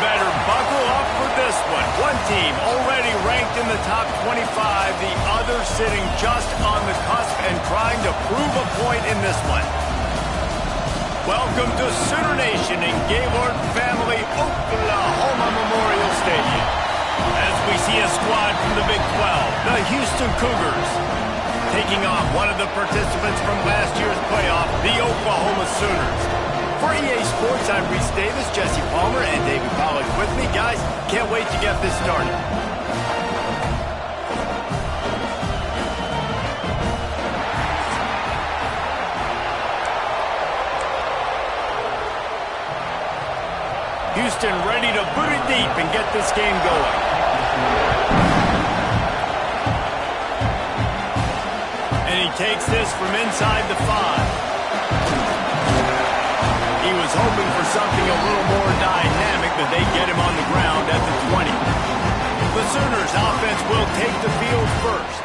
better buckle up for this one. One team already ranked in the top 25, the other sitting just on the cusp and trying to prove a point in this one. Welcome to Sooner Nation in Gaylord Family, Oklahoma Memorial Stadium. As we see a squad from the Big 12, the Houston Cougars, taking on one of the participants from last year's playoff, the Oklahoma Sooners. For EA Sports, I'm Reese Davis, Jesse Palmer, and David Pollack with me. Guys, can't wait to get this started. Houston ready to boot it deep and get this game going. And he takes this from inside the 5. He was hoping for something a little more dynamic, but they get him on the ground at the 20. The Sooners offense will take the field first.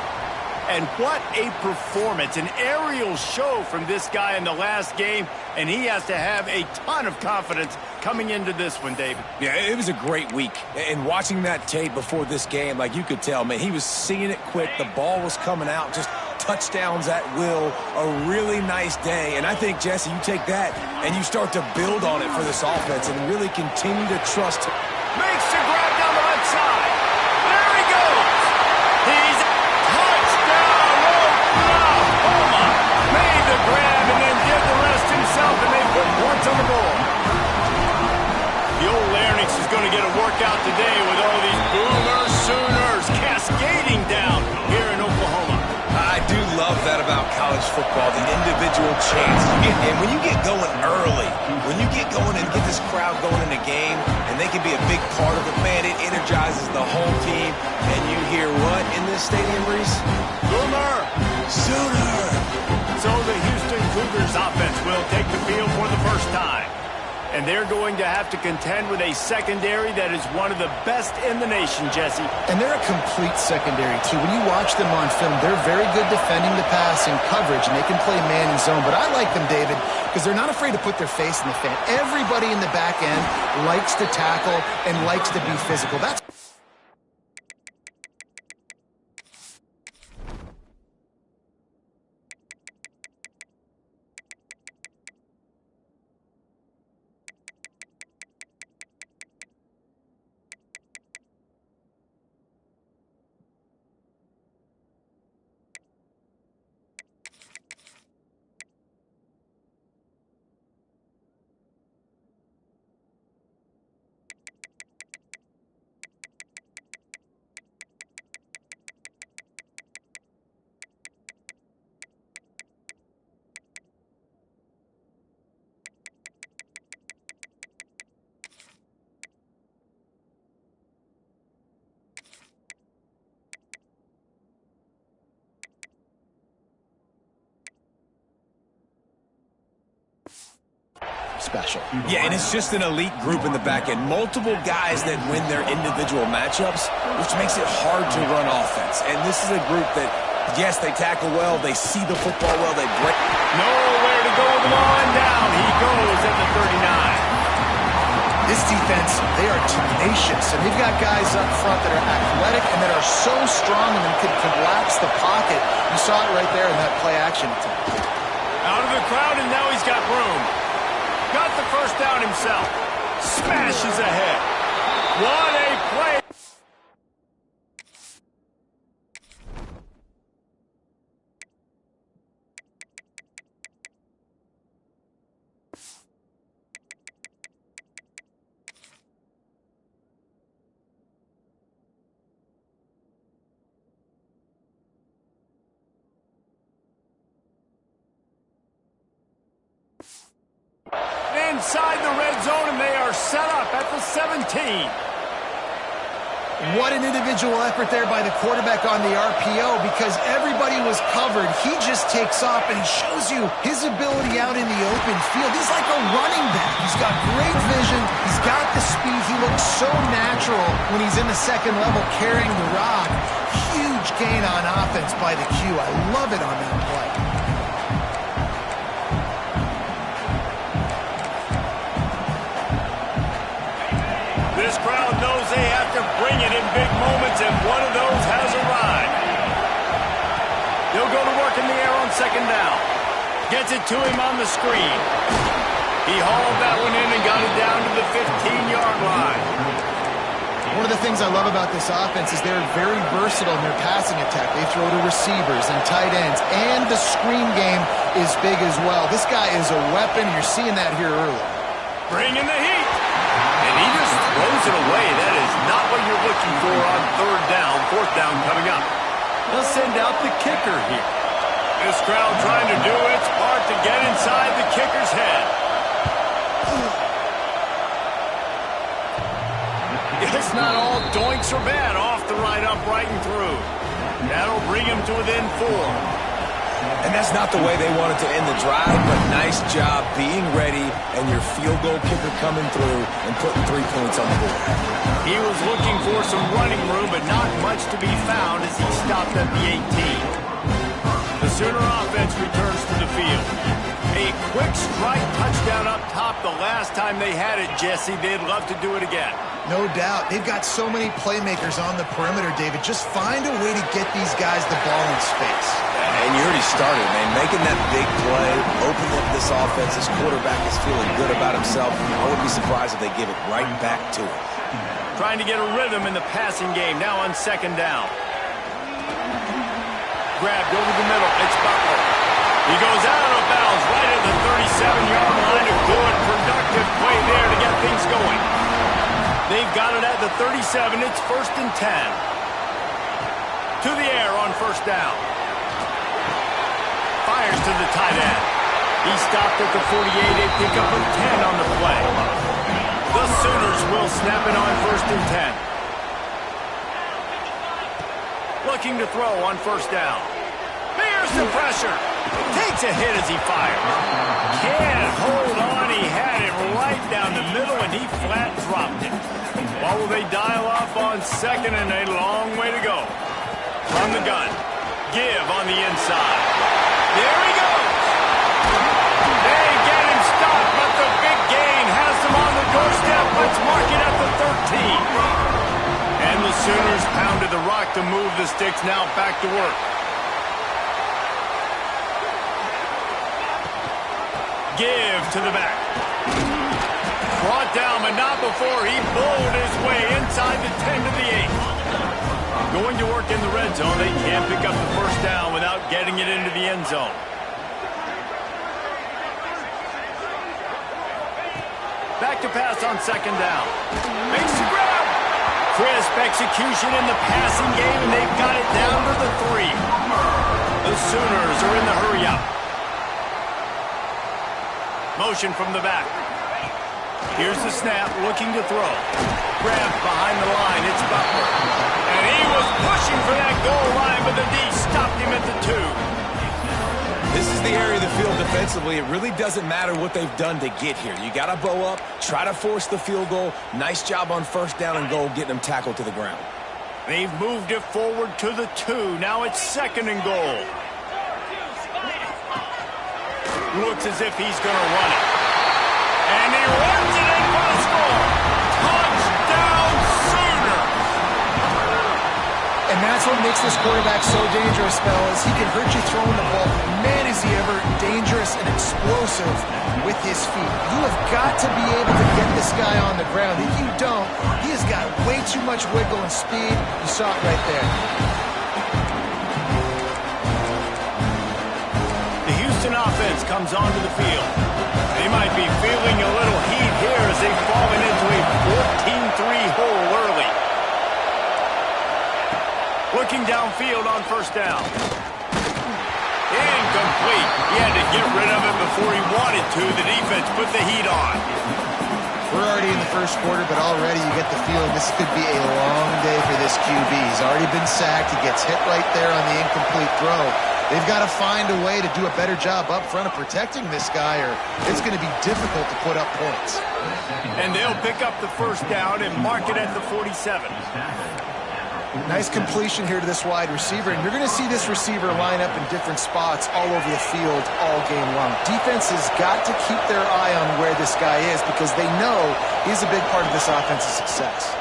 And what a performance, an aerial show from this guy in the last game, and he has to have a ton of confidence coming into this one, David. Yeah, it was a great week. And watching that tape before this game, like you could tell, man, he was seeing it quick. The ball was coming out, just touchdowns at will. A really nice day. And I think, Jesse, you take that and you start to build on it for this offense and really continue to trust him. Makes the grab down the left side. There he goes. He's touchdown. Oklahoma made the grab and then did the rest himself, and they put points on the board. The old Larynx is going to get a workout today with all these Boomer Sooners cascading down here in Oklahoma. I do love that about college football, the individual chances you get. And when you get going early, when you get going and get this crowd going in a game, and they can be a big part of it, man, it energizes the whole team. And you hear what in this stadium, Reese? Boomer! Sooner! So the Houston Cougars offense will take the field for the first time. And they're going to have to contend with a secondary that is one of the best in the nation, Jesse. And they're a complete secondary, too. When you watch them on film, they're very good defending the pass and coverage, and they can play man and zone. But I like them, David, because they're not afraid to put their face in the fan. Everybody in the back end likes to tackle and likes to be physical. That's special. Yeah, and it's just an elite group in the back end. Multiple guys that win their individual matchups, which makes it hard to run offense. And this is a group that, yes, they tackle well, they see the football well, they break. Nowhere to go with the ball, and down he goes at the 39. This defense, they are tenacious, and they've got guys up front that are athletic and that are so strong and can collapse the pocket. You saw it right there in that play action attempt. Out of the crowd, and now he's got room. Got the first down himself. Smashes ahead. What a play. Inside the red zone, and they are set up at the 17. What an individual effort there by the quarterback on the RPO, because everybody was covered. He just takes off, and he shows you his ability out in the open field. He's like a running back. He's got great vision. He's got the speed. He looks so natural when he's in the second level carrying the rock. Huge gain on offense by the Q. I love it on that play. This big moments, and one of those has arrived. He'll go to work in the air on second down. Gets it to him on the screen. He hauled that one in and got it down to the 15-yard line. One of the things I love about this offense is they're very versatile in their passing attack. They throw to receivers and tight ends, and the screen game is big as well. This guy is a weapon. You're seeing that here early. Bringing the heat. And he just throws it away. That is not what you're looking for on third down. Fourth down coming up. They'll send out the kicker here. This crowd trying to do its part to get inside the kicker's head. It's not all doinks or bad. Off the right, upright, and through. That'll bring him to within 4. And that's not the way they wanted to end the drive, but nice job being ready and your field goal kicker coming through and putting 3 points on the board. He was looking for some running room, but not much to be found as he stopped at the 18. The Sooner offense returns to the field. A quick strike touchdown up top the last time they had it, Jesse. They'd love to do it again. No doubt. They've got so many playmakers on the perimeter, David. Just find a way to get these guys the ball in space. And you already started, man. Making that big play, opening up this offense. This quarterback is feeling good about himself. I wouldn't be surprised if they give it right back to him. Trying to get a rhythm in the passing game. Now on second down. Grabbed over the middle. It's Butler. He goes out of bounds right at the 37-yard line. A good, productive play there to get things going. They've got it at the 37. It's 1st and 10. To the air on first down. Fires to the tight end. He stopped at the 48. A pickup of 10 on the play. The Sooners will snap it on 1st and 10. Looking to throw on first down. There's the pressure. Takes a hit as he fires. Can't hold on. He had it right down the middle, and he flat dropped it. What will they dial up on second, and a long way to go. From the gun. Give on the inside. There he goes. They get him stopped, but the big gain has them on the doorstep. Let's mark it at the 13. And the Sooners pounded the rock to move the sticks. Now back to work. Give to the back. Brought down, but not before he bowled his way inside the 10 to the 8. Going to work in the red zone. They can't pick up the first down without getting it into the end zone. Back to pass on second down. Makes the grab. Crisp execution in the passing game, and they've got it down to the 3. The Sooners are in the hurry-up. Motion from the back. Here's the snap, looking to throw. Grabbed behind the line, it's Butler. And he was pushing for that goal line, but the D stopped him at the 2. This is the area of the field defensively. It really doesn't matter what they've done to get here. You got to bow up, try to force the field goal. Nice job on first down and goal, getting them tackled to the ground. They've moved it forward to the 2. Now it's second and goal. Looks as if he's going to run it. And he runs it in for the score. Touchdown, Sooners! And that's what makes this quarterback so dangerous, fellas. He can hurt you throwing the ball. Man, is he ever dangerous and explosive with his feet. You have got to be able to get this guy on the ground. If you don't, he has got way too much wiggle and speed. You saw it right there. Offense comes onto the field. They might be feeling a little heat here as they've fallen into a 14-3 hole early. Looking downfield on first down. Incomplete. He had to get rid of it before he wanted to. The defense put the heat on. We're already in the first quarter, but already you get the feeling this could be a long day for this QB. He's already been sacked. He gets hit right there on the incomplete throw. They've got to find a way to do a better job up front of protecting this guy, or it's going to be difficult to put up points. And they'll pick up the first down and mark it at the 47. Nice completion here to this wide receiver, and you're going to see this receiver line up in different spots all over the field all game long. Defense has got to keep their eye on where this guy is because they know he's a big part of this offense's success.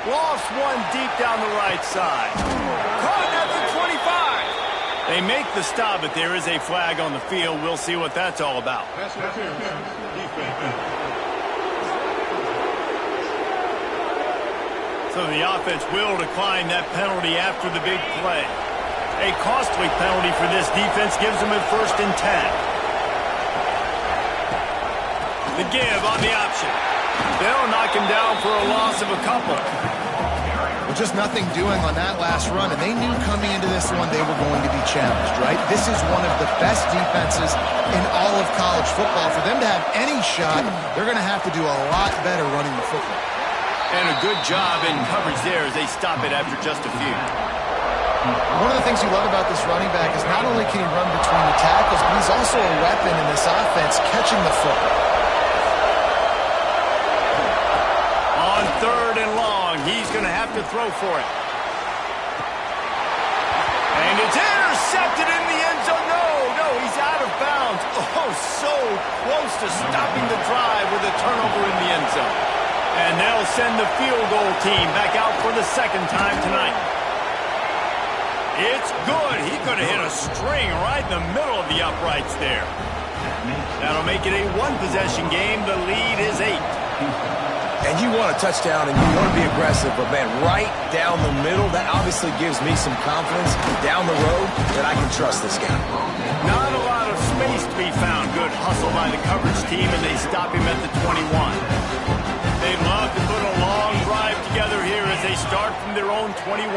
Lost one deep down the right side. Caught at the 25. They make the stop, but there is a flag on the field. We'll see what that's all about. So the offense will decline that penalty after the big play. A costly penalty for this defense gives them a 1st and 10. The give on the option. They'll knock him down for a loss of a couple. Well, just nothing doing on that last run, and they knew coming into this one they were going to be challenged, right? This is one of the best defenses in all of college football. For them to have any shot, they're going to have to do a lot better running the football. And a good job in coverage there as they stop it after just a few. One of the things you love about this running back is not only can he run between the tackles, but he's also a weapon in this offense catching the football. On 3rd and long, he's going to have to throw for it. And it's intercepted in the end zone. No, he's out of bounds. Oh, so close to stopping the drive with a turnover in the end zone. And they'll send the field goal team back out for the 2nd time tonight. It's good. He could have hit a string right in the middle of the uprights there. That'll make it a 1-possession game. The lead is 8. And you want a touchdown and you want to be aggressive, but man, right down the middle, that obviously gives me some confidence down the road that I can trust this guy. Not a lot of space to be found. Good hustle by the coverage team, and they stop him at the 21. They'd love to put a long drive together here as they start from their own 21.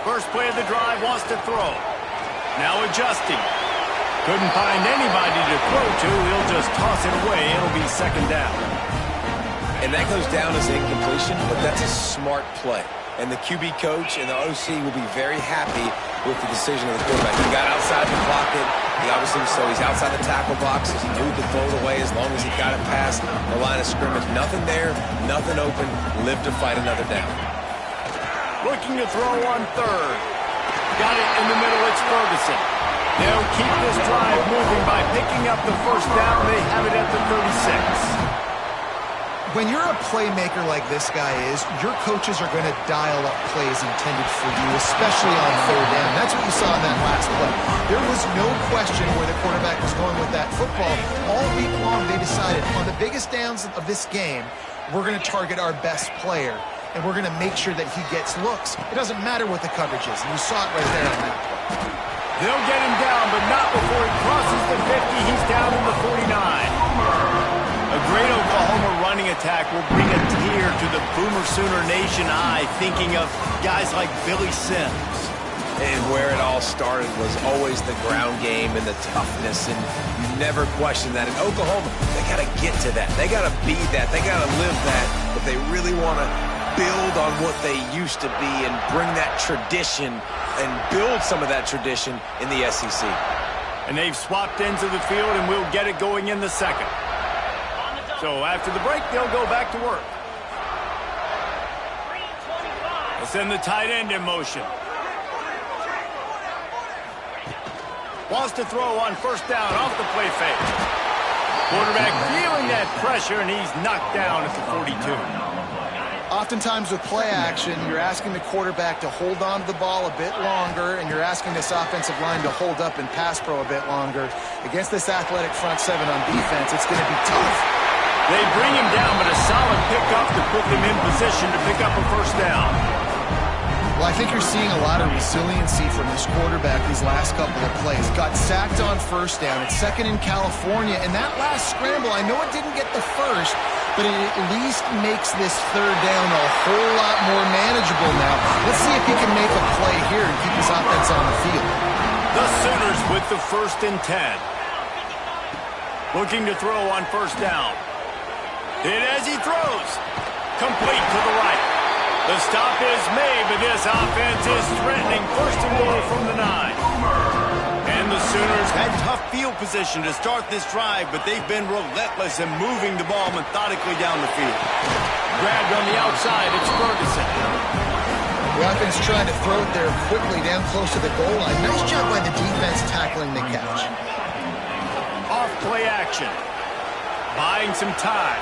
First play of the drive, wants to throw. Now adjusting. Couldn't find anybody to throw to. He'll just toss it away. It'll be 2nd down. And that goes down as incompletion, but that's a smart play. And the QB coach and the OC will be very happy with the decision of the quarterback. He got outside the pocket. He obviously, so he's outside the tackle box. He knew he could throw it away as long as he got it past the line of scrimmage. Nothing there, nothing open. Live to fight another down. Looking to throw on 3rd. Got it in the middle. It's Ferguson. They'll keep this drive moving by picking up the 1st down. They have it at the 36. When you're a playmaker like this guy is, your coaches are going to dial up plays intended for you, especially on 3rd down. That's what you saw in that last play. There was no question where the quarterback was going with that football. All week long, they decided on the biggest downs of this game, we're going to target our best player, and we're going to make sure that he gets looks. It doesn't matter what the coverage is, and you saw it right there on that play. They'll get him down, but not before he crosses the 50. He's down in the 49. A great Oklahoma running attack will bring a tear to the Boomer Sooner Nation eye, thinking of guys like Billy Sims. And where it all started was always the ground game and the toughness, and you never question that. In Oklahoma, they got to get to that. They got to be that. They got to live that if they really want to build on what they used to be and bring that tradition and build some of that tradition in the SEC. And they've swapped ends of the field, and we'll get it going in the 2nd. So after the break, they'll go back to work. They'll send the tight end in motion. Wants to throw on 1st down off the play fake. Quarterback feeling that pressure, and he's knocked down at the 42. Oftentimes with play action, you're asking the quarterback to hold on to the ball a bit longer, and you're asking this offensive line to hold up in pass pro a bit longer. Against this athletic front 7 on defense, it's going to be tough. They bring him down, but a solid pickup to put them in position to pick up a 1st down. Well, I think you're seeing a lot of resiliency from this quarterback these last couple of plays. Got sacked on 1st down. It's 2nd in California. And that last scramble, I know it didn't get the 1st, but it at least makes this 3rd down a whole lot more manageable now. Let's see if he can make a play here and keep his offense on the field. The Sooners with the 1st and 10. Looking to throw on 1st down. Hit as he throws. Complete to the right. The stop is made, but this offense is threatening 1st and goal from the 9. And the Sooners had tough field position to start this drive, but they've been relentless in moving the ball methodically down the field. Grabbed on the outside, it's Ferguson. The offense trying to throw it there quickly down close to the goal line. Nice job by the defense tackling the catch. Off play action. Buying some time.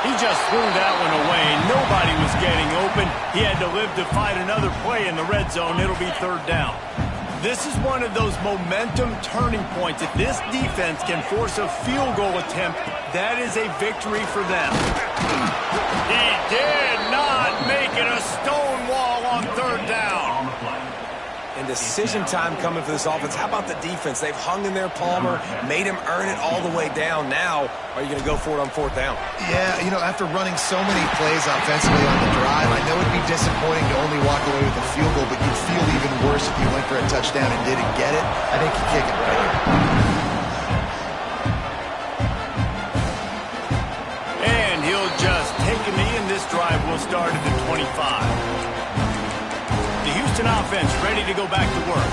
He just threw that one away. Nobody was getting open. He had to live to fight another play in the red zone. It'll be third down. This is one of those momentum turning points. If this defense can force a field goal attempt, that is a victory for them. He did not make it a stone wall on third down. And decision time coming for this offense. How about the defense? They've hung in there, Palmer, made him earn it all the way down. Now, are you going to go for it on fourth down? Yeah, after running so many plays offensively on the drive, I know it'd be disappointing to only walk away with a field goal, but you'd feel even worse if you went for a touchdown and didn't get it. I think you kick it right here. And he'll just take a knee, and this drive will start at the 25. Houston offense ready to go back to work.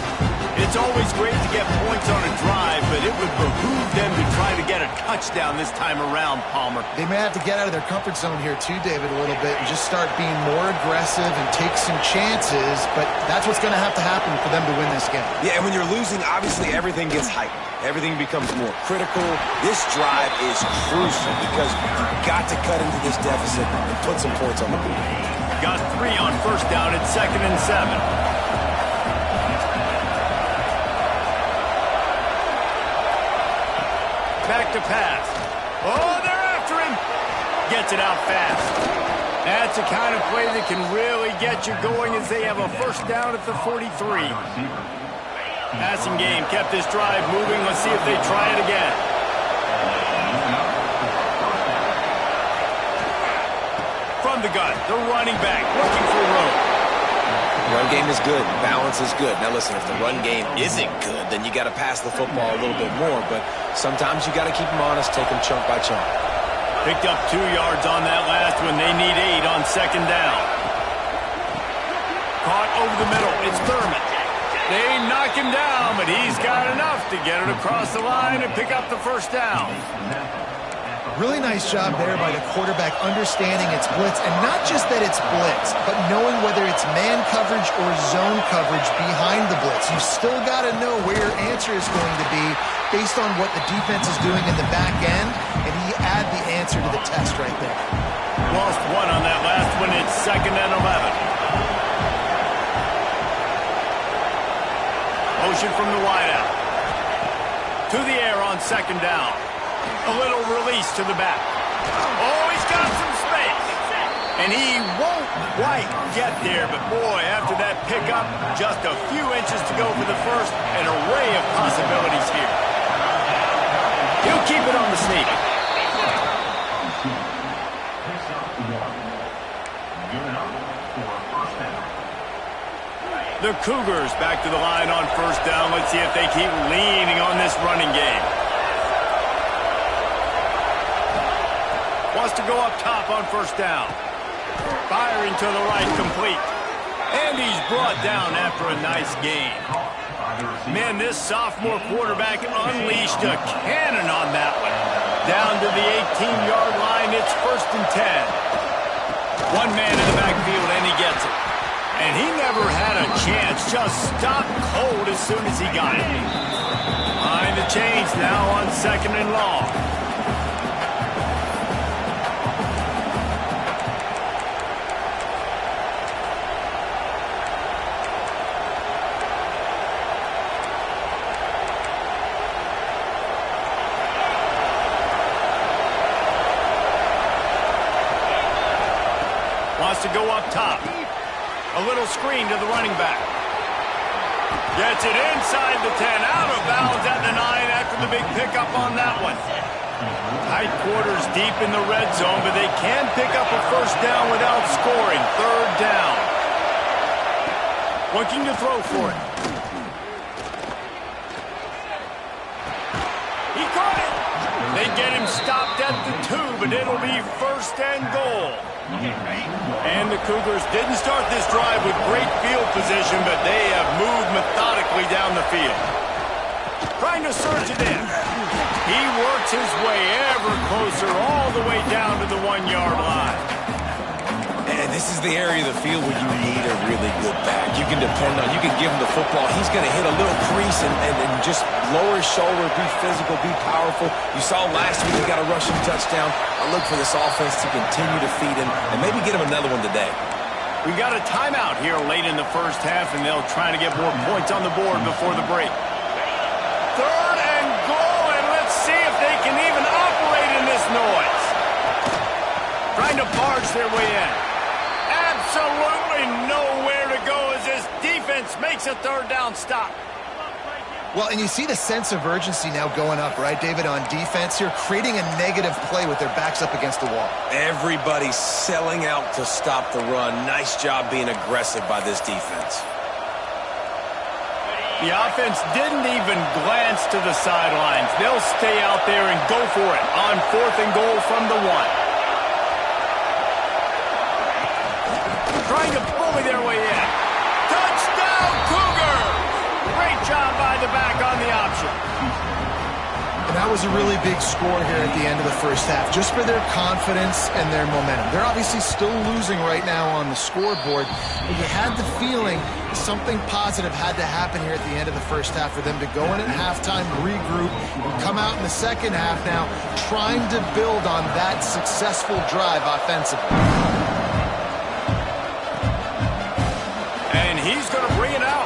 It's always great to get points on a drive, but it would behoove them to try to get a touchdown this time around, Palmer. They may have to get out of their comfort zone here too, David, a little bit and just start being more aggressive and take some chances, but that's what's going to have to happen for them to win this game. Yeah, and when you're losing, obviously everything gets heightened. Everything becomes more critical. This drive is crucial because you've got to cut into this deficit and put some points on the board. Got 3 on first down at 2nd and 7. Back to pass. Oh, they're after him. Gets it out fast. That's the kind of play that can really get you going as they have a first down at the 43. Passing game kept this drive moving. Let's see if they try it again. From the gun, the running back looking for room. Run game is good. Balance is good. Now listen, if the run game isn't good, then you got to pass the football a little bit more. But sometimes you got to keep them honest, take them chunk by chunk. Picked up 2 yards on that last one. They need 8 on second down. Caught over the middle. It's Thurman. They knock him down, but he's got enough to get it across the line and pick up the first down. Really nice job there by the quarterback understanding it's blitz, and not just that it's blitz, but knowing whether it's man coverage or zone coverage behind the blitz. You've still got to know where your answer is going to be based on what the defense is doing in the back end, and he add the answer to the test right there. Lost 1 on that last one. It's 2nd and 11. Motion from the wideout. To the air on second down. A little release to the back. Oh, he's got some space. And he won't quite get there, but boy, after that pickup, just a few inches to go for the first. An array of possibilities here. He'll keep it on the sneak. The Cougars back to the line on first down. Let's see if they keep leaning on this running game. Wants to go up top on first down. Firing to the right, complete. And he's brought down after a nice gain. Man, this sophomore quarterback unleashed a cannon on that one. Down to the 18-yard line, it's 1st and 10. One man in the backfield, and he gets it. And he never had a chance, just stopped cold as soon as he got it. Behind the chains now on 2nd and long. Wants to go up top. A little screen to the running back. Gets it inside the 10, out of bounds at the 9 after the big pickup on that one. Tight quarters deep in the red zone, but they can pick up a first down without scoring. 3rd down. Looking to throw for it. He caught it. They get him stopped at the 2, but it'll be 1st and goal. And the Cougars didn't start this drive with great field position, but they have moved methodically down the field. Trying to surge it in. He works his way ever closer all the way down to the 1-yard line. And this is the area of the field where you need a really good back. You can depend on, you can give him the football. He's going to hit a little crease and just lower his shoulder, be physical, be powerful. You saw last week he got a rushing touchdown. I look for this offense to continue to feed him and maybe get him another one today. We got a timeout here late in the first half, and they'll try to get more points on the board before the break. 3rd and goal, and let's see if they can even operate in this noise. Trying to barge their way in. Absolutely nowhere to go as this defense makes a 3rd down stop. Well, and you see the sense of urgency now going up, right, David, on defense here, creating a negative play with their backs up against the wall. Everybody's selling out to stop the run. Nice job being aggressive by this defense. The offense didn't even glance to the sidelines. They'll stay out there and go for it on 4th and goal from the 1. Trying to bully their way in. Touchdown, Cougars! Great job by the back on the option. And that was a really big score here at the end of the first half, just for their confidence and their momentum. They're obviously still losing right now on the scoreboard, but you had the feeling something positive had to happen here at the end of the first half for them to go in at halftime, regroup, and come out in the second half now trying to build on that successful drive offensively. He's going to bring it out.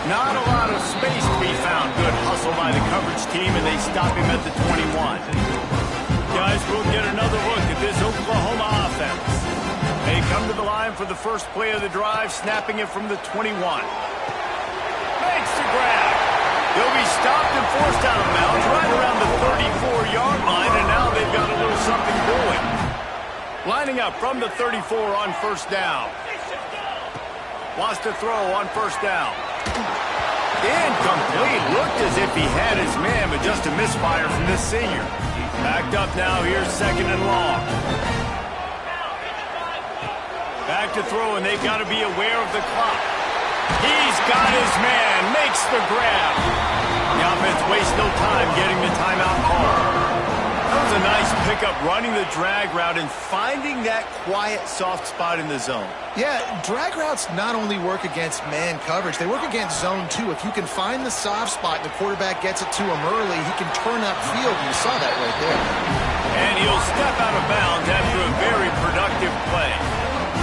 Not a lot of space to be found. Good hustle by the coverage team, and they stop him at the 21. Guys, we'll get another look at this Oklahoma offense. They come to the line for the first play of the drive, snapping it from the 21. Makes the grab. He'll be stopped and forced out of bounds right around the 34-yard line, and now they've got a little something going. Lining up from the 34 on 1st down. Wants to throw on 1st down. Incomplete. Looked as if he had his man, but just a misfire from this senior. Backed up now. Here's 2nd and long. Back to throw, and they've got to be aware of the clock. He's got his man. Makes the grab. The offense wastes no time getting the timeout call. That was a nice pickup, running the drag route and finding that quiet, soft spot in the zone. Yeah, drag routes not only work against man coverage, they work against zone too. If you can find the soft spot and the quarterback gets it to him early, he can turn upfield. You saw that right there. And he'll step out of bounds after a very productive play.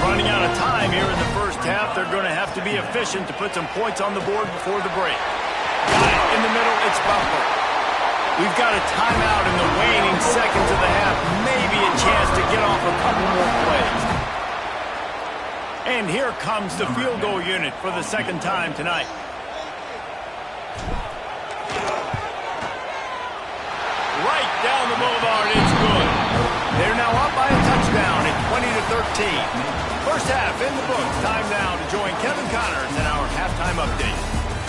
Running out of time here in the first half, they're going to have to be efficient to put some points on the board before the break. Got it in the middle, it's Butler. We've got a timeout in the waning seconds of the half. Maybe a chance to get off a couple more plays. And here comes the field goal unit for the 2nd time tonight. Right down the boulevard, it's good. They're now up by a touchdown at 20-13. First half in the books. Time now to join Kevin Connors in our halftime update.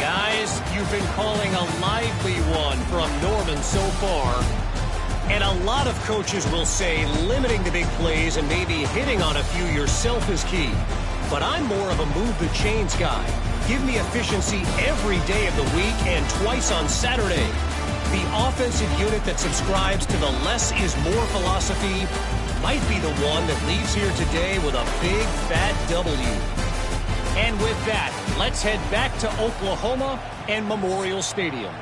Guys, you've been calling a lively one from Norman so far. And a lot of coaches will say limiting the big plays and maybe hitting on a few yourself is key. But I'm more of a move the chains guy. Give me efficiency every day of the week and twice on Saturday. The offensive unit that subscribes to the less is more philosophy might be the one that leaves here today with a big fat W. And with that, let's head back to Oklahoma and Memorial Stadium.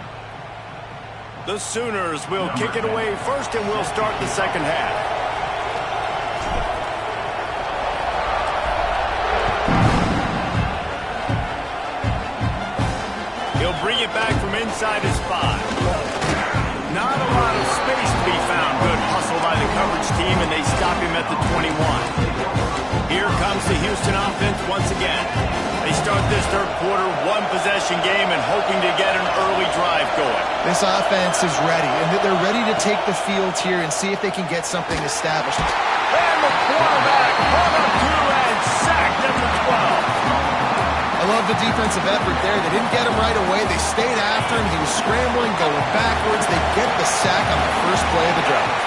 The Sooners will kick it away first, and we'll start the second half. He'll bring it back from inside his 5. Not a lot of space to be found. Good hustle by the coverage team, and they stop him at the 21. Here comes the Houston offense once again. They start this third quarter one-possession game and hoping to get an early drive going. This offense is ready, and they're ready to take the field here and see if they can get something established. And the quarterback hung up to and sacked at the 12. I love the defensive effort there. They didn't get him right away. They stayed after him. He was scrambling, going backwards. They get the sack on the first play of the drive.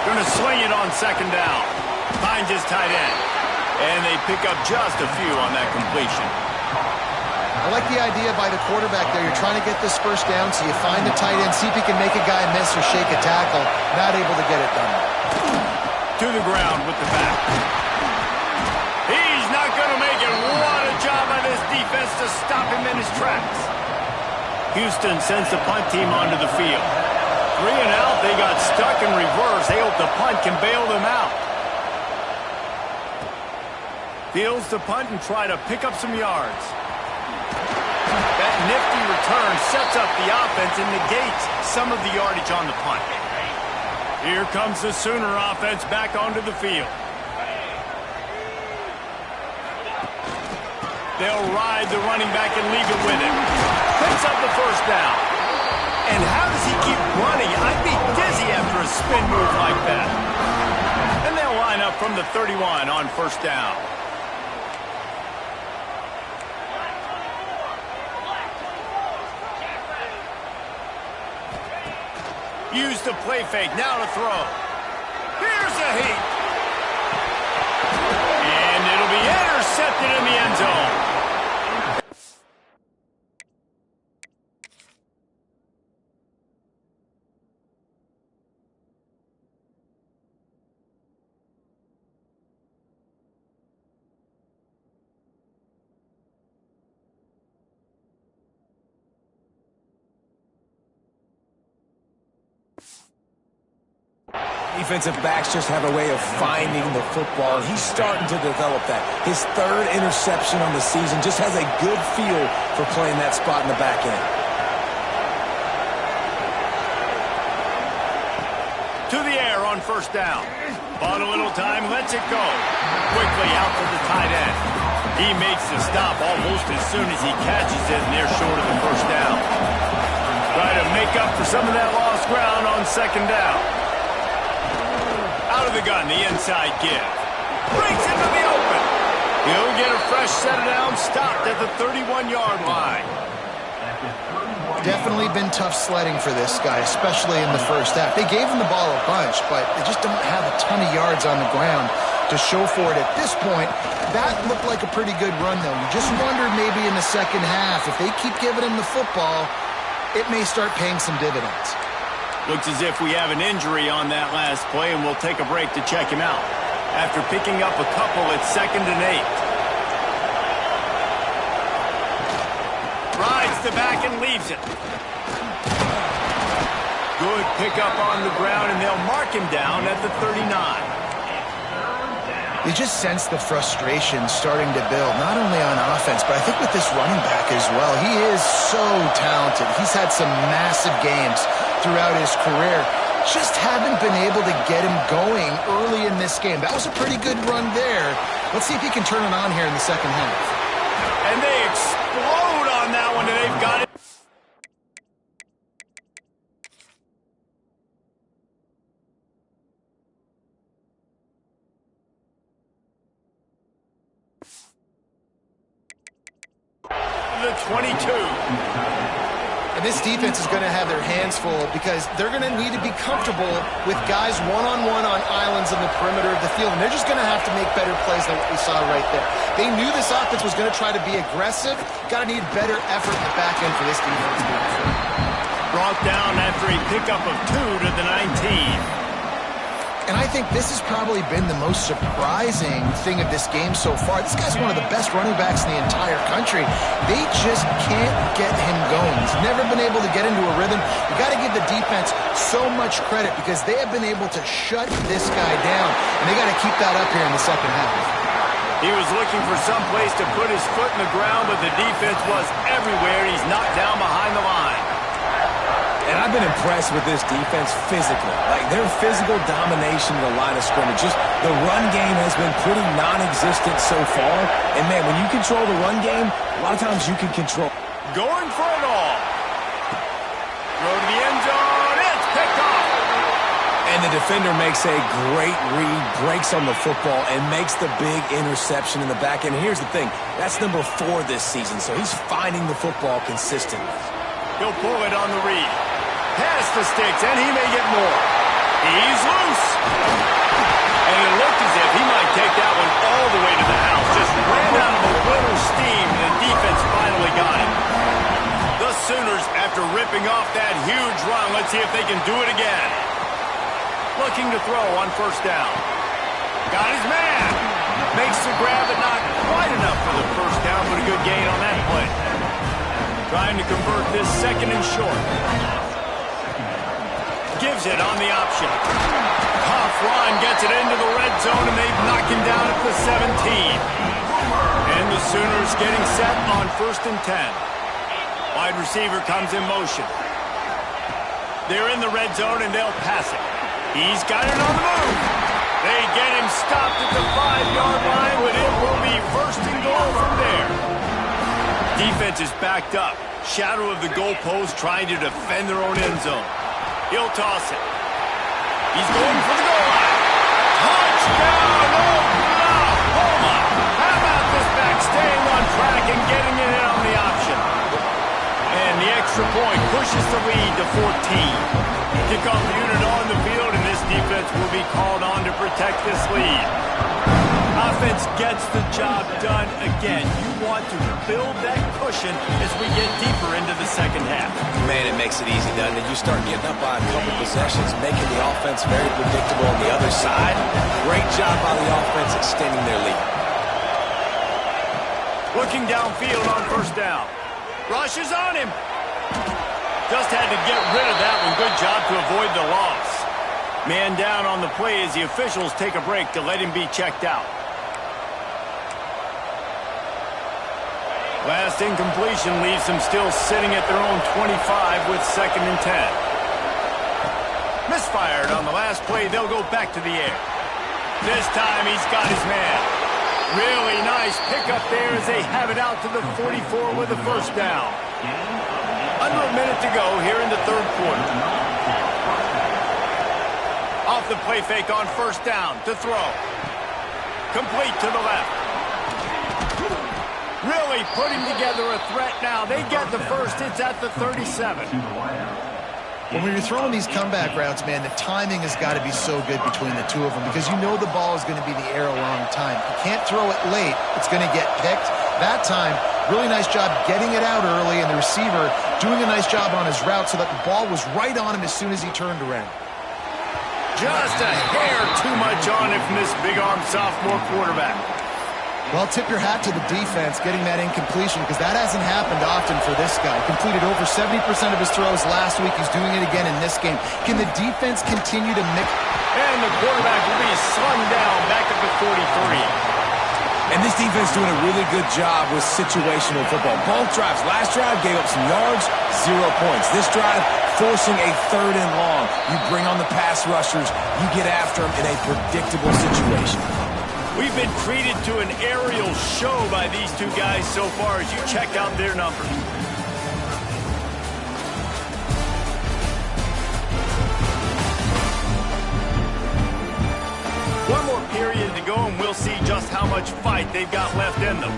Going to swing it on 2nd down. Finds his tight end. And they pick up just a few on that completion. I like the idea by the quarterback there. You're trying to get this first down, so you find the tight end, see if he can make a guy miss or shake a tackle. Not able to get it done. To the ground with the back. He's not going to make it. What a job by this defense to stop him in his tracks. Houston sends the punt team onto the field. 3 and out. They got stuck in reverse. They hope the punt can bail them out. Fields the punt and try to pick up some yards. That nifty return sets up the offense and negates some of the yardage on the punt. Here comes the Sooner offense back onto the field. They'll ride the running back and leave it with him. Picks up the first down. And how does he keep running? I'd be dizzy after a spin move like that. And they'll line up from the 31 on first down. Use the play fake, now to throw. Here's a heat. And it'll be intercepted in the end zone. Defensive backs just have a way of finding the football. He's starting to develop that. His 3rd interception on the season, just has a good feel for playing that spot in the back end. To the air on first down. Bought a little time, lets it go. Quickly out to the tight end. He makes the stop almost as soon as he catches it, and they're short of the first down. Try to make up for some of that lost ground on second down. Out of the gun, the inside give. Breaks into the open. He'll get a fresh set down, stopped at the 31-yard line. Definitely been tough sledding for this guy, especially in the first half. They gave him the ball a bunch, but they just don't have a ton of yards on the ground to show for it at this point. That looked like a pretty good run, though. You just wondered maybe in the second half, if they keep giving him the football, it may start paying some dividends. Looks as if we have an injury on that last play, and we'll take a break to check him out. After picking up a couple, it's 2nd and 8. Rides the back and leaves it. Good pickup on the ground, and they'll mark him down at the 39. You just sense the frustration starting to build, not only on offense, but I think with this running back as well. He is so talented. He's had some massive games throughout his career. Just haven't been able to get him going early in this game. That was a pretty good run there. Let's see if he can turn it on here in the second half. And they explode on that one, and they've got it. The 22. And this defense is going to have their hands full because they're going to need to be comfortable with guys one-on-one on islands in the perimeter of the field. And they're just going to have to make better plays than what we saw right there. They knew this offense was going to try to be aggressive. Got to need better effort in the back end for this defense. Brought down after a pickup of 2 to the 19. And I think this has probably been the most surprising thing of this game so far. This guy's one of the best running backs in the entire country. They just can't get him going. He's never been able to get into a rhythm. You got to give the defense so much credit because they have been able to shut this guy down. And they got to keep that up here in the second half. He was looking for some place to put his foot in the ground, but the defense was everywhere. He's knocked down behind the line. And I've been impressed with this defense physically. Like, their physical domination of the line of scrimmage. Just the run game has been pretty non-existent so far. And, man, when you control the run game, a lot of times you can control. Going for it all. Throw to the end zone. It's picked off. And the defender makes a great read, breaks on the football, and makes the big interception in the back end. Here's the thing. That's number 4 this season, so he's finding the football consistently. He'll pull it on the read. Pass the sticks, and he may get more. He's loose. And it looked as if he might take that one all the way to the house. Just ran out of a little steam, and the defense finally got him. The Sooners, after ripping off that huge run, let's see if they can do it again. Looking to throw on first down. Got his man. Makes the grab, but not quite enough for the first down, but a good gain on that play. Trying to convert this second and short. Gives it on the option. Tough run, gets it into the red zone, and they've knocked him down at the 17. And the Sooners getting set on 1st and 10. Wide receiver comes in motion. They're in the red zone, and they'll pass it. He's got it on the move. They get him stopped at the 5-yard line, but it will be 1st and goal from there. Defense is backed up. Shadow of the goalpost trying to defend their own end zone. He'll toss it. He's going for the goal line. Touchdown, Oklahoma. How about this back staying on track and getting it in on the option? And the extra point pushes the lead to 14. Kickoff unit on the field, and this defense will be called on to protect this lead. Offense gets the job done again. You want to build that cushion as we get deeper into the second half. Man, it makes it easy, doesn't it? You start getting up by a couple possessions, making the offense very predictable on the other side. Great job by the offense extending their lead. Looking downfield on 1st down. Rushes on him. Just had to get rid of that one. Good job to avoid the loss. Man down on the play as the officials take a break to let him be checked out. Last incompletion leaves them still sitting at their own 25 with 2nd and 10. Misfired on the last play. They'll go back to the air. This time he's got his man. Really nice pickup there as they have it out to the 44 with the 1st down. Under a minute to go here in the 3rd quarter. Off the play fake on 1st down to throw. Complete to the left. Really putting together a threat now. They get the first. It's at the 37. When you're throwing these comeback routes, man, the timing has got to be so good between the two of them because you know the ball is going to be in the air a long time. You can't throw it late. It's going to get picked. That time, really nice job getting it out early, and the receiver doing a nice job on his route so that the ball was right on him as soon as he turned around. Just a hair too much on it from this big-arm sophomore quarterback. Well, tip your hat to the defense getting that incompletion because that hasn't happened often for this guy. Completed over 70% of his throws last week. He's doing it again in this game. Can the defense continue to mix? And the quarterback will be slung down back at the 43. And this defense doing a really good job with situational football. Both drives. Last drive gave up some yards, 0 points. This drive forcing a 3rd and long. You bring on the pass rushers. You get after them in a predictable situation. We've been treated to an aerial show by these two guys so far as you check out their numbers. One more period to go and we'll see just how much fight they've got left in them.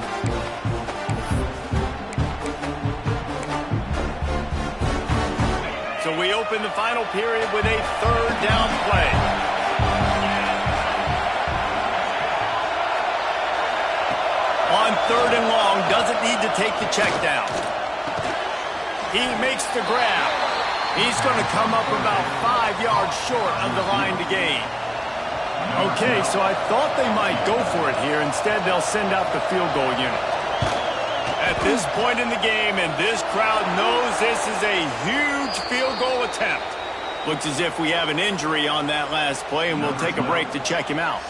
So we open the final period with a 3rd down play. On 3rd and long, doesn't need to take the check down. He makes the grab. He's going to come up about 5 yards short of the line to gain. Okay, so I thought they might go for it here. Instead, they'll send out the field goal unit. At this point in the game, and this crowd knows this is a huge field goal attempt. Looks as if we have an injury on that last play, and we'll take a break to check him out.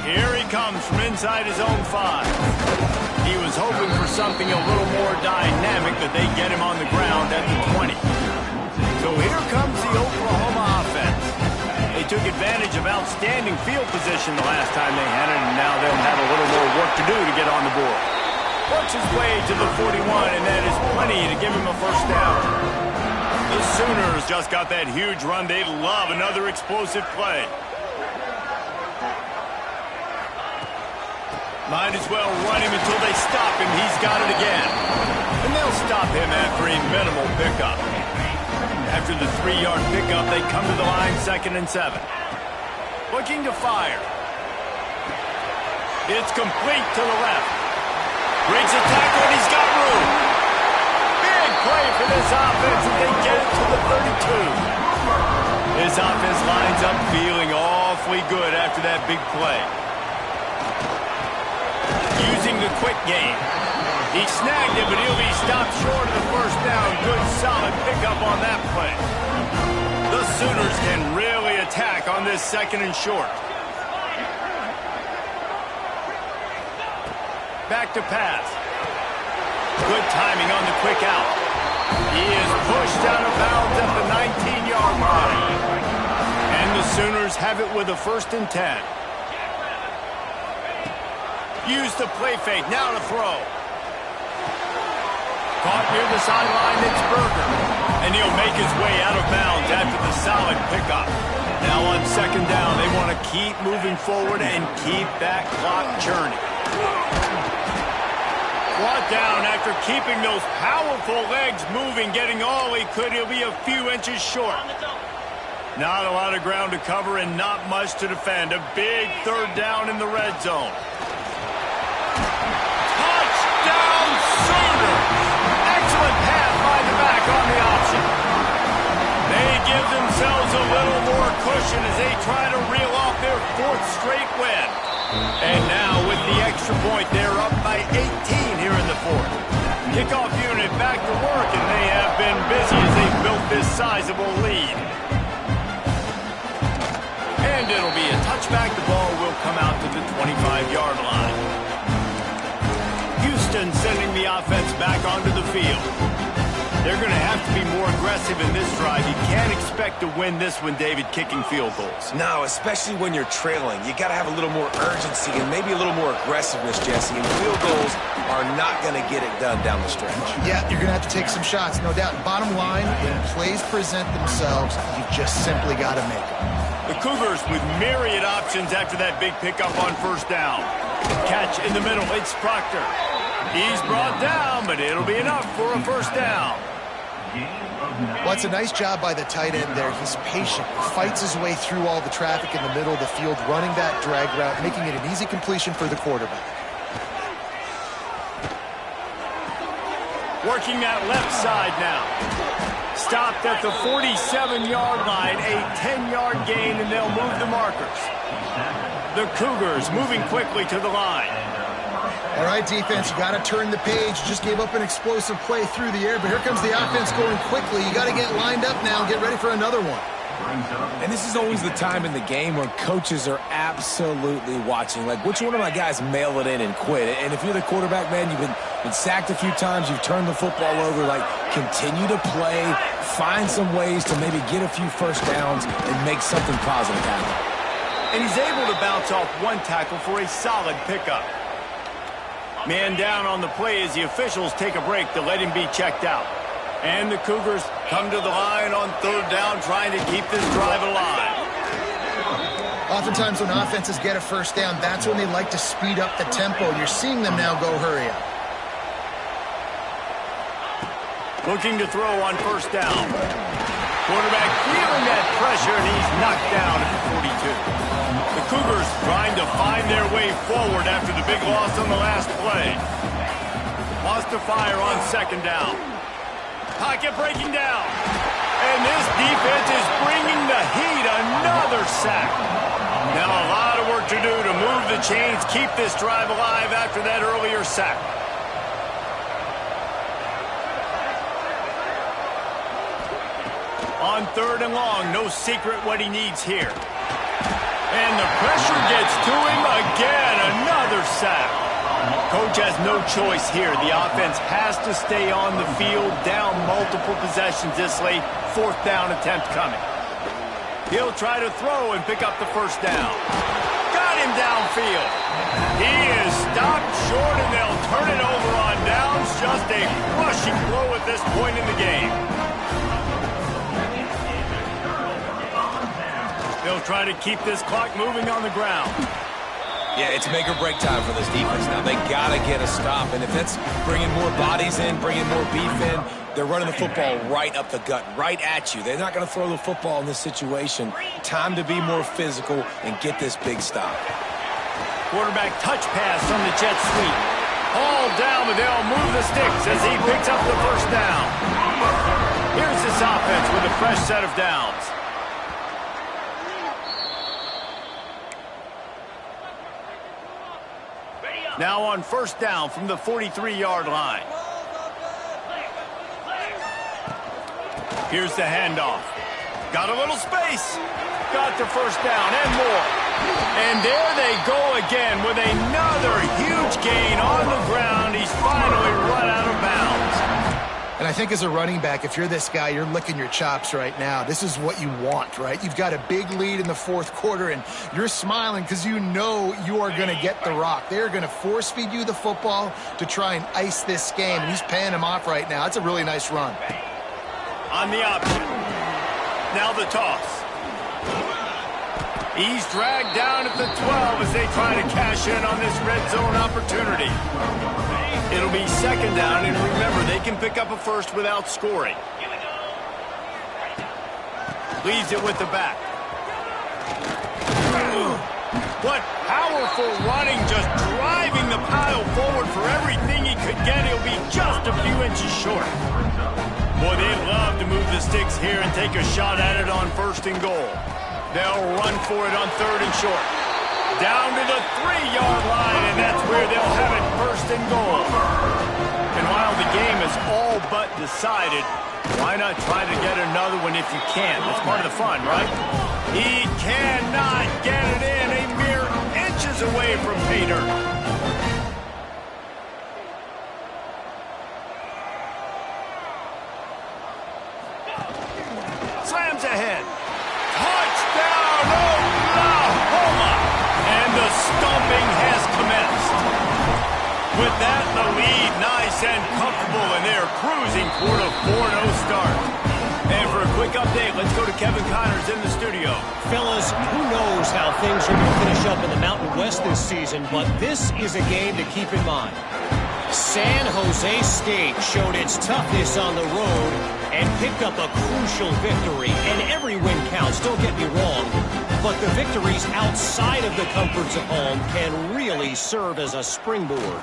Here he comes from inside his own 5. He was hoping for something a little more dynamic, but they get him on the ground at the 20. So here comes the Oklahoma offense. They took advantage of outstanding field position the last time they had it, and now they'll have a little more work to do to get on the board. Works his way to the 41, and that is plenty to give him a 1st down. The Sooners just got that huge run. They love another explosive play. Might as well run him until they stop him. He's got it again. And they'll stop him after a minimal pickup. After the 3-yard pickup, they come to the line 2nd and 7. Looking to fire. It's complete to the left. Breaks a tackle and he's got room. Big play for this offense and they get it to the 32. This offense lines up feeling awfully good after that big play. Using the quick game. He snagged it, but he'll be stopped short of the first down. Good, solid pickup on that play. The Sooners can really attack on this 2nd and short. Back to pass. Good timing on the quick out. He is pushed out of bounds at the 19-yard line. And the Sooners have it with a 1st and 10. Use the play fake. Now to throw. Caught near the sideline, it's Berger. And he'll make his way out of bounds after the solid pickup. Now on 2nd down, they want to keep moving forward and keep that clock churning. Brought down after keeping those powerful legs moving, getting all he could. He'll be a few inches short. Not a lot of ground to cover and not much to defend. A big 3rd down in the red zone. Touchdown Sooners! Excellent pass by the back on the option. They give themselves a little more cushion as they try to reel off their 4th straight win. And now with the extra point, they're up by 18 here in the 4th. Kickoff unit back to work, and they have been busy as they've built this sizable lead. And it'll be a touchback. The ball will come out to the 25-yard line. Houston sending the offense back onto the field. They're going to have to be more aggressive in this drive. You can't expect to win this one, David, kicking field goals. No, especially when you're trailing. You got to have a little more urgency and maybe a little more aggressiveness, Jesse. And field goals are not going to get it done down the stretch. Yeah, you're going to have to take some shots, no doubt. Bottom line, when plays present themselves, you just simply got to make them. The Cougars with myriad options after that big pickup on 1st down. Catch in the middle, it's Proctor. He's brought down, but it'll be enough for a 1st down. Well, it's a nice job by the tight end there. He's patient. He fights his way through all the traffic in the middle of the field, running that drag route, making it an easy completion for the quarterback. Working that left side now. Stopped at the 47-yard line, a 10-yard gain, and they'll move the markers. The Cougars moving quickly to the line. All right, defense, you got to turn the page. You just gave up an explosive play through the air, but here comes the offense going quickly. You got to get lined up now and get ready for another one. And this is always the time in the game where coaches are absolutely watching. Like, which one of my guys mail it in and quit? And if you're the quarterback, man, you've been sacked a few times, you've turned the football over, like, continue to play, find some ways to maybe get a few 1st downs and make something positive happen. And he's able to bounce off one tackle for a solid pickup. Man down on the play as the officials take a break to let him be checked out. And the Cougars come to the line on 3rd down, trying to keep this drive alive. Oftentimes when offenses get a 1st down, that's when they like to speed up the tempo. You're seeing them now go hurry up. Looking to throw on 1st down. Quarterback feeling that pressure, and he's knocked down at the 42. The Cougars trying to find their way forward after the big loss on the last play. Lost to fire on 2nd down. Pocket breaking down. And this defense is bringing the heat. Another sack. Now a lot of work to do to move the chains, keep this drive alive after that earlier sack. On 3rd and long, no secret what he needs here. And the pressure gets to him again. Another sack. Coach has no choice here. The offense has to stay on the field, down multiple possessions this late. 4th down attempt coming. He'll try to throw and pick up the 1st down. Got him downfield. He is stopped short, and they'll turn it over on downs. Just a crushing blow at this point in the game. They'll try to keep this clock moving on the ground. Yeah, it's make or break time for this defense now. They got to get a stop, and if that's bringing more bodies in, bringing more beef in, they're running the football right up the gut, right at you. They're not going to throw the football in this situation. Time to be more physical and get this big stop. Quarterback touch pass on the jet sweep. All down, but they'll move the sticks as he picks up the 1st down. Here's this offense with a fresh set of downs. Now on first down from the 43-yard line. Here's the handoff. Got a little space. Got the first down and more. And there they go again with another huge gain on the ground. He's finally run out of bounds. And I think as a running back, if you're this guy, you're licking your chops right now. This is what you want, right? You've got a big lead in the fourth quarter, and you're smiling because you know you are going to get the rock. They're going to force feed you the football to try and ice this game. And he's paying him off right now. That's a really nice run. On the option. Now the toss. He's dragged down at the 12 as they try to cash in on this red zone opportunity. It'll be second down, and remember, they can pick up a first without scoring. Leaves it with the back. What powerful running, just driving the pile forward for everything he could get. He'll be just a few inches short. Boy, they'd love to move the sticks here and take a shot at it on first and goal. They'll run for it on third and short. Down to the 3-yard line, and that's where they'll have it first and goal. And while the game is all but decided, why not try to get another one if you can? That's part of the fun, right? He cannot get it in, a mere inches away from pay dirt. Slams ahead. Touchdown, Oklahoma! And the stomping has commenced. With that, the lead nice and comfortable, and they're cruising toward a 4-0 start. And for a quick update, let's go to Kevin Connors in the studio. Fellas, who knows how things are going to finish up in the Mountain West this season, but this is a game to keep in mind. San Jose State showed its toughness on the road and picked up a crucial victory. And every win counts, don't get me wrong, but the victories outside of the comforts of home can really serve as a springboard.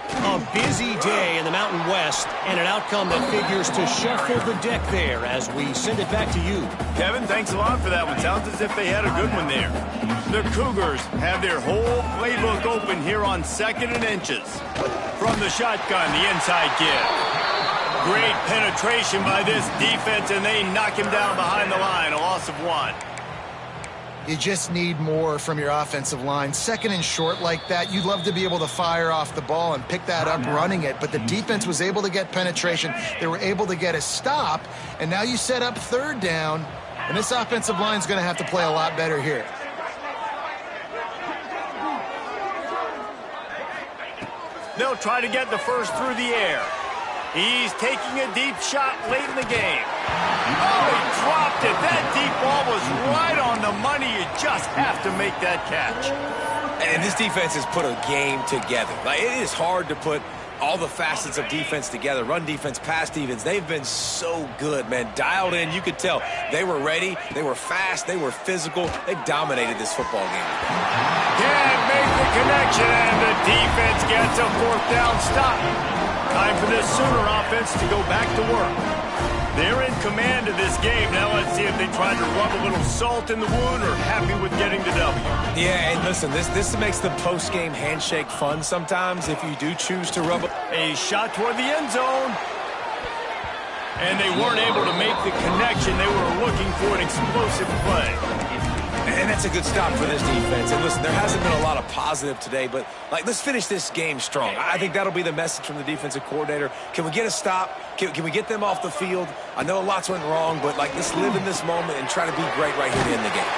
A busy day in the Mountain West, and an outcome that figures to shuffle the deck there as we send it back to you. Kevin, thanks a lot for that one. Sounds as if they had a good one there. The Cougars have their whole playbook open here on second and inches. From the shotgun, the inside give. Great penetration by this defense, and they knock him down behind the line. A loss of 1. You just need more from your offensive line. Second and short like that, you'd love to be able to fire off the ball and pick that up running it, but the defense was able to get penetration. They were able to get a stop, and now you set up third down, and this offensive line is going to have to play a lot better here. They'll try to get the first through the air. He's taking a deep shot late in the game. Oh, he dropped it. That deep ball was right on the money. You just have to make that catch. And this defense has put a game together. Like, it is hard to put all the facets of defense together. Run defense, pass defense. They've been so good, man. Dialed in. You could tell they were ready. They were fast. They were physical. They dominated this football game. Can't make the connection, and the defense gets a fourth down stop. Time for this Sooner offense to go back to work. They're in command of this game. Now let's see if they try to rub a little salt in the wound or happy with getting the W. Yeah, and listen, this makes the post-game handshake fun sometimes if you do choose to rub a shot toward the end zone. And they weren't able to make the connection. They were looking for an explosive play. And that's a good stop for this defense. And listen, there hasn't been a lot of positive today, but let's finish this game strong. I think that'll be the message from the defensive coordinator. Can we get a stop? Can we get them off the field? I know lots went wrong, but let's live in this moment and try to be great right here to end the game.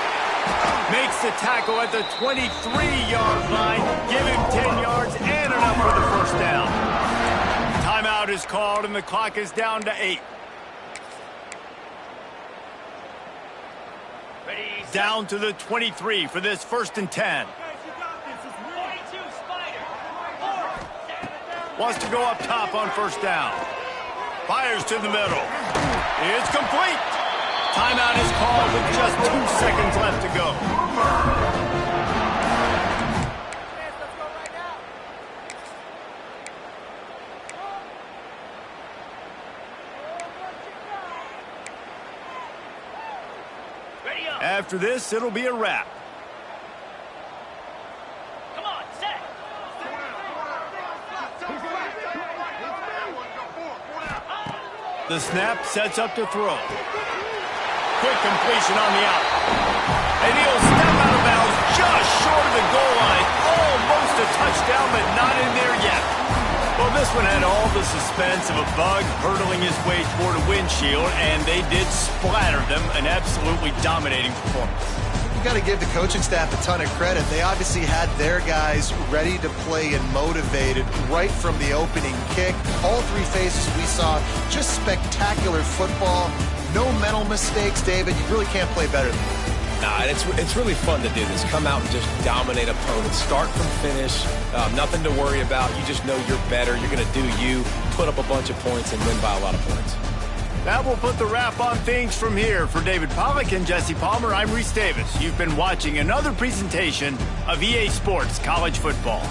Makes the tackle at the 23-yard line. Give him 10 yards and enough for the first down. Timeout is called, and the clock is down to 8. Down to the 23 for this 1st and 10. Wants to go up top on first down. Fires to the middle. It's complete. Timeout is called with just 2 seconds left to go. After this, it'll be a wrap. Come on, set. The snap sets up to throw. Quick completion on the out. And he'll step out of bounds just short of the goal line. Almost a touchdown, but not in there yet. Well, this one had all the suspense of a bug hurtling his way toward a windshield, and they did splatter them. An absolutely dominating performance. You got to give the coaching staff a ton of credit. They obviously had their guys ready to play and motivated right from the opening kick. All three phases we saw, just spectacular football. No mental mistakes, David. You really can't play better than that. Nah, it's really fun to do this. Come out and just dominate opponents. Start from finish. Nothing to worry about. You just know you're better. You're going to do you, put up a bunch of points, and win by a lot of points. That will put the wrap on things from here. For David Pollack and Jesse Palmer, I'm Reese Davis. You've been watching another presentation of EA Sports College Football.